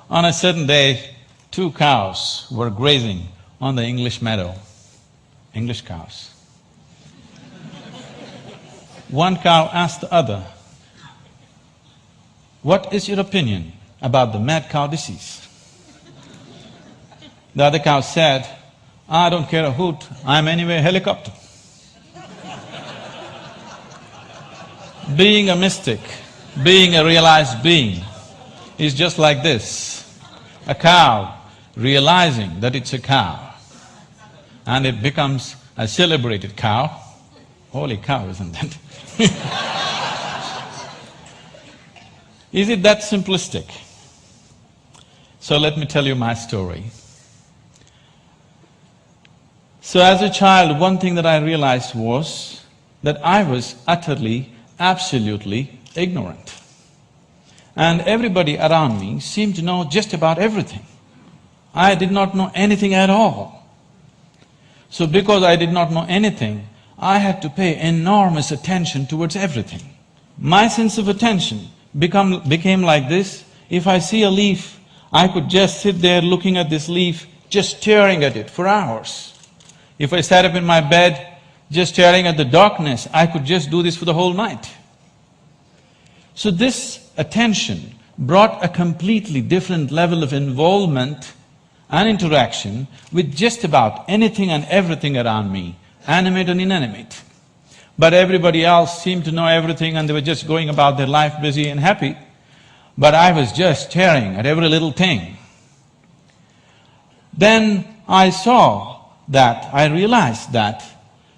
On a certain day, 2 cows were grazing on the English meadow, English cows. One cow asked the other, "What is your opinion about the mad cow disease?" The other cow said, "I don't care a hoot, I'm anyway a helicopter." Being a mystic, being a realized being is just like this. A cow realizing that it's a cow and it becomes a celebrated cow. Holy cow, isn't it? Is it that simplistic? So let me tell you my story. So as a child, one thing that I realized was that I was utterly, absolutely ignorant. And everybody around me seemed to know just about everything. I did not know anything at all. So because I did not know anything, I had to pay enormous attention towards everything. My sense of attention became like this: if I see a leaf, I could just sit there looking at this leaf, just staring at it for hours. If I sat up in my bed, just staring at the darkness, I could just do this for the whole night. So this attention brought a completely different level of involvement and interaction with just about anything and everything around me, animate and inanimate. But everybody else seemed to know everything and they were just going about their life busy and happy. But I was just staring at every little thing. Then I realized that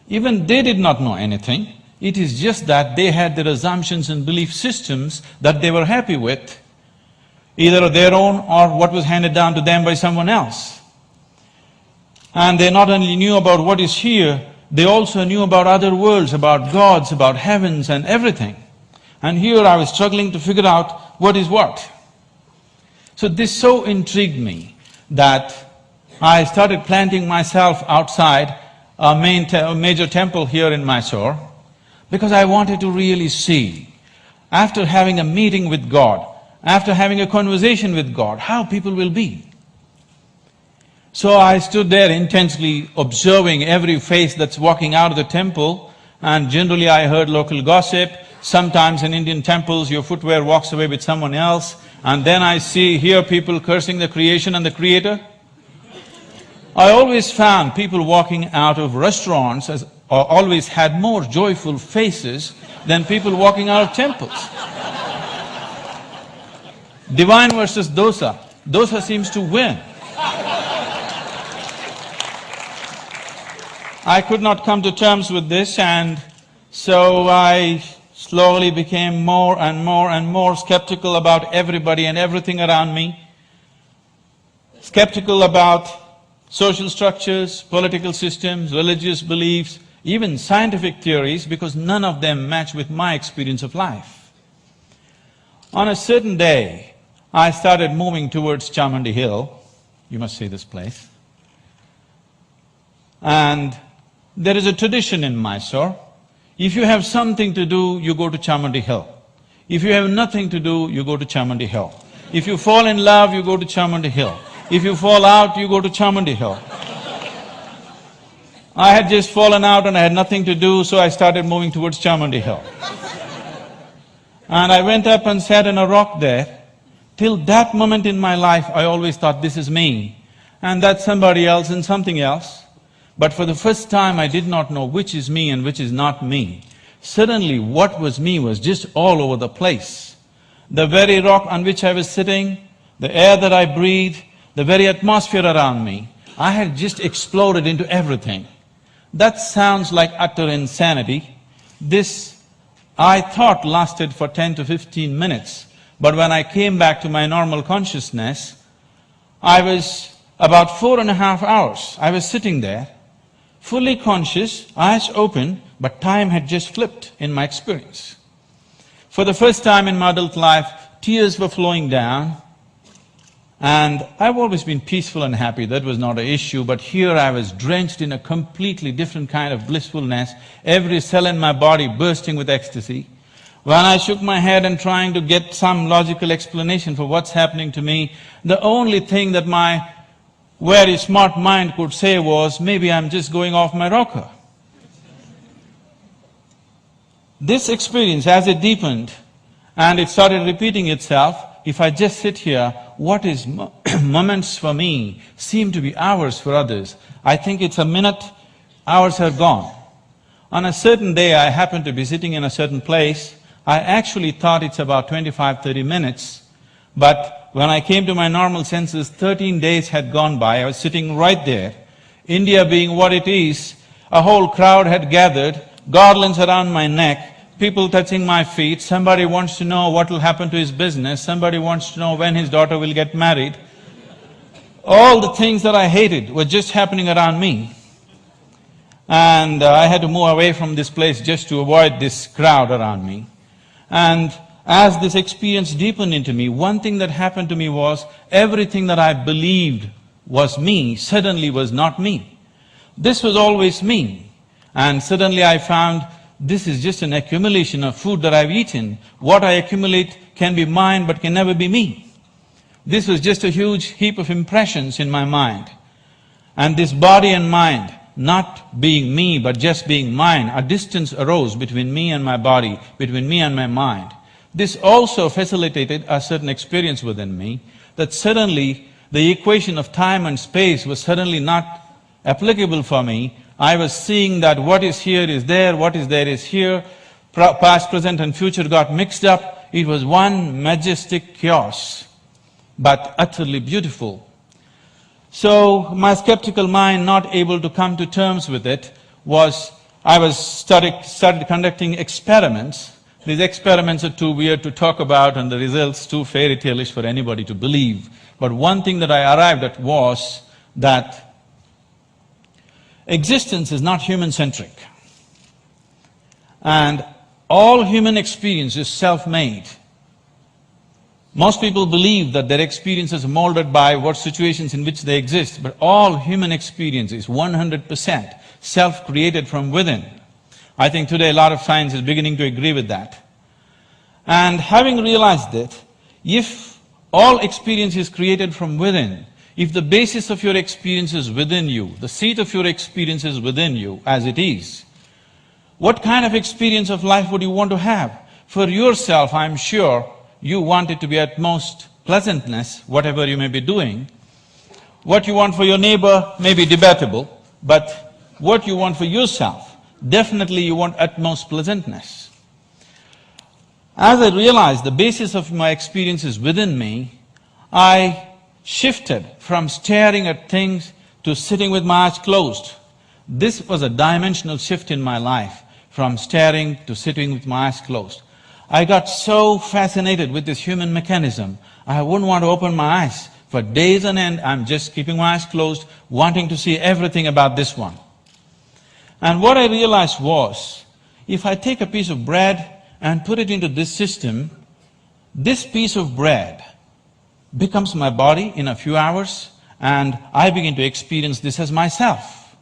even they did not know anything. It is just that they had their assumptions and belief systems that they were happy with, either their own or what was handed down to them by someone else. And they not only knew about what is here, they also knew about other worlds, about gods, about heavens and everything. And here I was struggling to figure out what is what. So this so intrigued me that I started planting myself outside a major temple here in Mysore, because I wanted to really see, after having a meeting with God, after having a conversation with God, how people will be. So I stood there intensely observing every face that's walking out of the temple, and generally I heard local gossip. Sometimes in Indian temples your footwear walks away with someone else, and then I hear people cursing the creation and the creator. I always found people walking out of restaurants always had more joyful faces than people walking out of temples. Divine versus dosa, dosa seems to win. I could not come to terms with this, and so I slowly became more and more and more skeptical about everybody and everything around me, skeptical about social structures, political systems, religious beliefs, even scientific theories, because none of them match with my experience of life. On a certain day, I started moving towards Chamandi Hill. You must see this place. And there is a tradition in Mysore. If you have something to do, you go to Chamandi Hill. If you have nothing to do, you go to Chamandi Hill. If you fall in love, you go to Chamandi Hill. If you fall out, you go to Chamandi Hill. I had just fallen out and I had nothing to do, so I started moving towards Chamandi Hill. And I went up and sat on a rock there. Till that moment in my life, I always thought, this is me, and that's somebody else and something else. But for the first time, I did not know which is me and which is not me. Suddenly, what was me was just all over the place. The very rock on which I was sitting, the air that I breathed, the very atmosphere around me, I had just exploded into everything. That sounds like utter insanity. This, I thought, lasted for 10 to 15 minutes. But when I came back to my normal consciousness, I was about 4.5 hours. I was sitting there, fully conscious, eyes open, but time had just flipped in my experience. For the first time in my adult life, tears were flowing down, and I've always been peaceful and happy, that was not an issue, but here I was drenched in a completely different kind of blissfulness, every cell in my body bursting with ecstasy. When I shook my head and trying to get some logical explanation for what's happening to me, the only thing that my very smart mind could say was, maybe I'm just going off my rocker. This experience, as it deepened and it started repeating itself, if I just sit here, what is moments for me seem to be hours for others. I think it's a minute, hours are gone. On a certain day, I happened to be sitting in a certain place. I actually thought it's about 25–30 minutes, but when I came to my normal senses, 13 days had gone by. I was sitting right there. India being what it is, a whole crowd had gathered, garlands around my neck, people touching my feet, somebody wants to know what will happen to his business, somebody wants to know when his daughter will get married. All the things that I hated were just happening around me. And I had to move away from this place just to avoid this crowd around me. And as this experience deepened into me, one thing that happened to me was, everything that I believed was me suddenly was not me. This was always me. And suddenly I found this is just an accumulation of food that I've eaten. What I accumulate can be mine but can never be me. This was just a huge heap of impressions in my mind. And this body and mind, not being me but just being mine, a distance arose between me and my body, between me and my mind. This also facilitated a certain experience within me, that suddenly the equation of time and space was suddenly not applicable for me. I was seeing that what is here is there, what is there is here, past, present and future got mixed up. It was one majestic chaos, but utterly beautiful. So my skeptical mind, not able to come to terms with it, started conducting experiments. These experiments are too weird to talk about and the results too fairy tale-ish for anybody to believe. But one thing that I arrived at was that existence is not human-centric. And all human experience is self-made. Most people believe that their experience is molded by what situations in which they exist, but all human experience is 100% self-created from within. I think today a lot of science is beginning to agree with that. And having realized that, if all experience is created from within, if the basis of your experience is within you, the seat of your experience is within you as it is, what kind of experience of life would you want to have? For yourself, I'm sure, you want it to be at most pleasantness, whatever you may be doing. What you want for your neighbor may be debatable, but what you want for yourself, definitely you want utmost pleasantness. As I realized the basis of my experience is within me, I shifted from staring at things to sitting with my eyes closed. This was a dimensional shift in my life, from staring to sitting with my eyes closed. I got so fascinated with this human mechanism, I wouldn't want to open my eyes. For days on end, I'm just keeping my eyes closed, wanting to see everything about this one. And what I realized was, if I take a piece of bread and put it into this system, this piece of bread becomes my body in a few hours, and I begin to experience this as myself.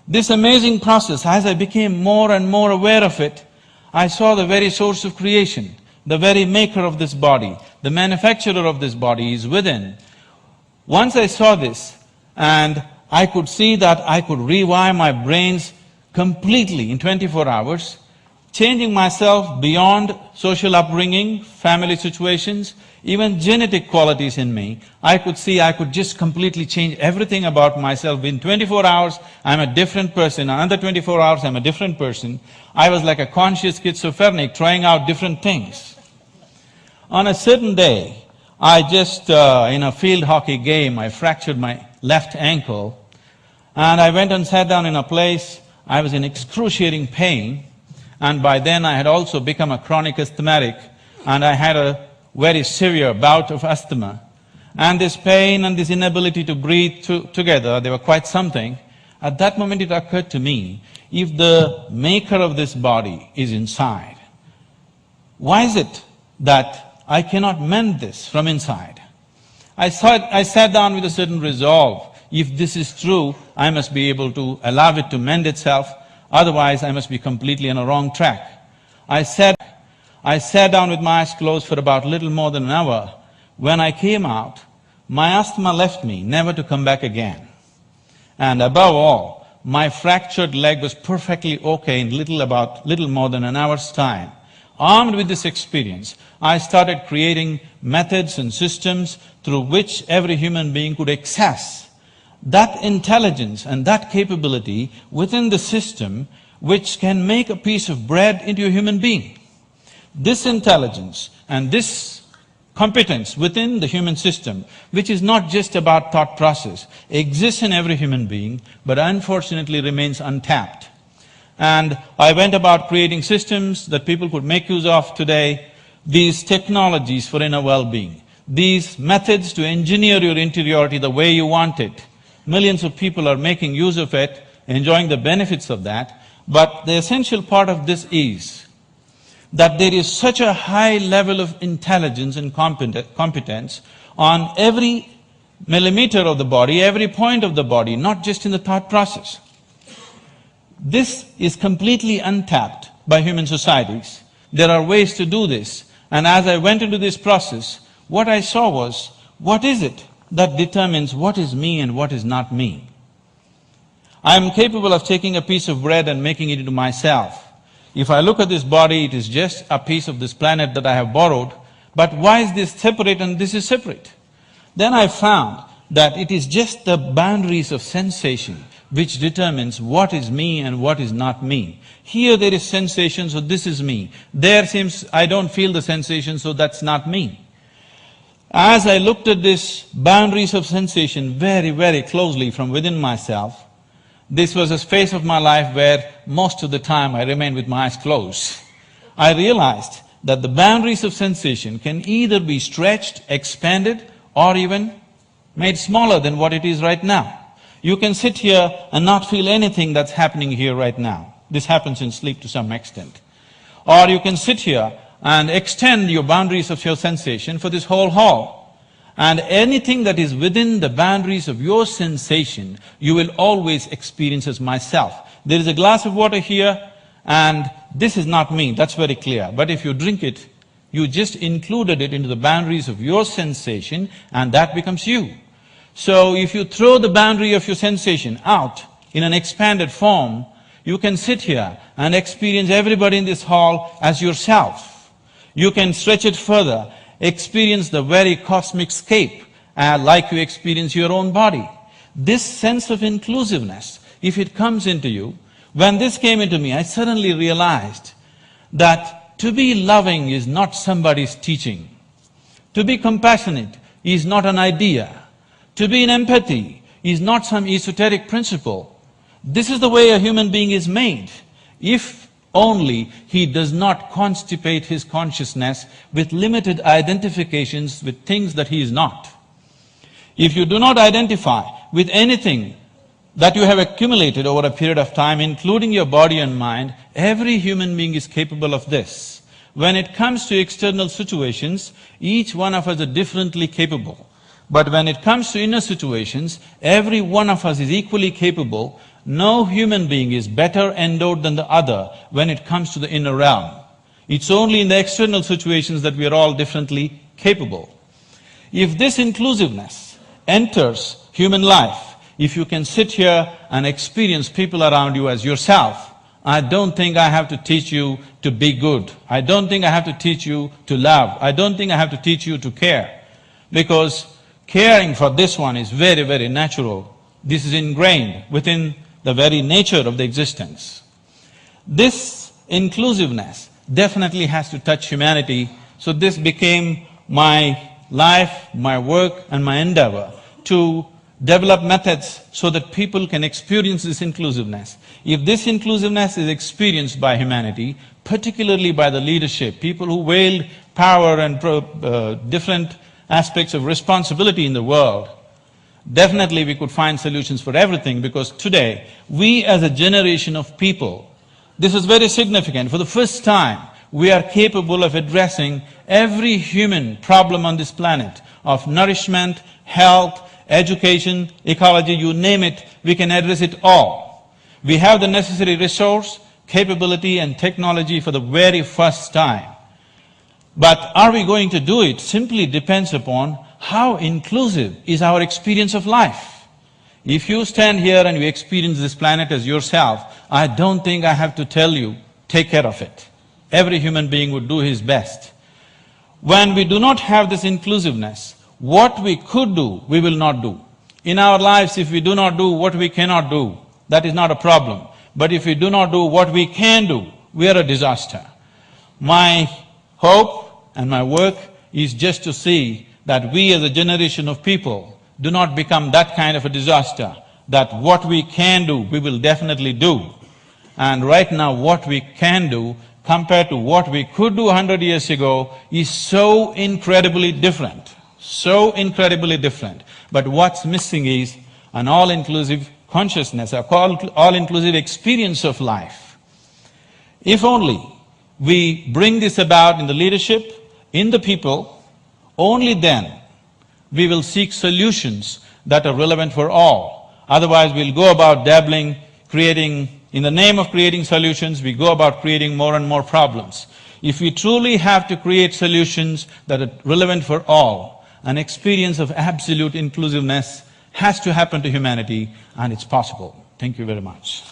This amazing process, as I became more and more aware of it, I saw the very source of creation, the very maker of this body, the manufacturer of this body is within. Once I saw this, and I could see that I could rewire my brains completely in 24 hours, changing myself beyond social upbringing, family situations, even genetic qualities in me. I could see I could just completely change everything about myself. In 24 hours, I'm a different person. Another 24 hours, I'm a different person. I was like a conscious schizophrenic trying out different things. On a certain day, I just, in a field hockey game, I fractured my left ankle, and I went and sat down in a place. I was in excruciating pain, and by then I had also become a chronic asthmatic, and I had a very severe bout of asthma. And this pain and this inability to breathe together, they were quite something. At that moment it occurred to me, if the maker of this body is inside, why is it that I cannot mend this from inside? I sat down with a certain resolve. If this is true, I must be able to allow it to mend itself, otherwise I must be completely on a wrong track. I said, I sat down with my eyes closed for about little more than an hour. When I came out, my asthma left me, never to come back again. And above all, my fractured leg was perfectly okay in little more than an hour's time. Armed with this experience, I started creating methods and systems through which every human being could access that intelligence and that capability within the system which can make a piece of bread into a human being. This intelligence and this competence within the human system, which is not just about thought process, exists in every human being, but unfortunately remains untapped. And I went about creating systems that people could make use of today, these technologies for inner well-being, these methods to engineer your interiority the way you want it. Millions of people are making use of it, enjoying the benefits of that, but the essential part of this is that there is such a high level of intelligence and competence on every millimeter of the body, every point of the body, not just in the thought process. This is completely untapped by human societies. There are ways to do this, and as I went into this process, what I saw was, what is it that determines what is me and what is not me? I am capable of taking a piece of bread and making it into myself. If I look at this body, it is just a piece of this planet that I have borrowed, but why is this separate and this is separate? Then I found that it is just the boundaries of sensation which determines what is me and what is not me. Here there is sensation, so this is me. There seems I don't feel the sensation, so that's not me. As I looked at this boundaries of sensation very, very closely from within myself, this was a space of my life where most of the time I remained with my eyes closed. I realized that the boundaries of sensation can either be stretched, expanded, or even made smaller than what it is right now. You can sit here and not feel anything that's happening here right now. This happens in sleep to some extent. Or you can sit here and extend your boundaries of your sensation for this whole hall. And anything that is within the boundaries of your sensation, you will always experience as myself. There is a glass of water here, and this is not me, that's very clear. But if you drink it, you just included it into the boundaries of your sensation, and that becomes you. So if you throw the boundary of your sensation out in an expanded form, you can sit here and experience everybody in this hall as yourself. You can stretch it further, experience the very cosmic scape like you experience your own body. This sense of inclusiveness, if it comes into you, when this came into me, I suddenly realized that to be loving is not somebody's teaching. To be compassionate is not an idea. To be in empathy is not some esoteric principle. This is the way a human being is made. If only he does not constipate his consciousness with limited identifications with things that he is not. If you do not identify with anything that you have accumulated over a period of time, including your body and mind, every human being is capable of this. When it comes to external situations, each one of us are differently capable. But when it comes to inner situations, every one of us is equally capable. No human being is better endowed than the other when it comes to the inner realm. It's only in the external situations that we are all differently capable. If this inclusiveness enters human life, if you can sit here and experience people around you as yourself, I don't think I have to teach you to be good. I don't think I have to teach you to love. I don't think I have to teach you to care. Because caring for this one is very, very natural. This is ingrained within the very nature of the existence. This inclusiveness definitely has to touch humanity, so this became my life, my work and my endeavor to develop methods so that people can experience this inclusiveness. If this inclusiveness is experienced by humanity, particularly by the leadership, people who wield power and different aspects of responsibility in the world, definitely we could find solutions for everything, because today, we as a generation of people, this is very significant, for the first time, we are capable of addressing every human problem on this planet, of nourishment, health, education, ecology, you name it, we can address it all. We have the necessary resource, capability and technology for the very first time. But are we going to do it simply depends upon how inclusive is our experience of life. If you stand here and you experience this planet as yourself, I don't think I have to tell you, take care of it. Every human being would do his best. When we do not have this inclusiveness, what we could do, we will not do. In our lives, if we do not do what we cannot do, that is not a problem. But if we do not do what we can do, we are a disaster. My hope and my work is just to see that we as a generation of people do not become that kind of a disaster, that what we can do, we will definitely do. And right now what we can do compared to what we could do 100 years ago is so incredibly different, so incredibly different. But what's missing is an all-inclusive consciousness, an all-inclusive experience of life. If only we bring this about in the leadership, in the people, only then we will seek solutions that are relevant for all. Otherwise, we'll go about dabbling, creating… In the name of creating solutions, we go about creating more and more problems. If we truly have to create solutions that are relevant for all, an experience of absolute inclusiveness has to happen to humanity, and it's possible. Thank you very much.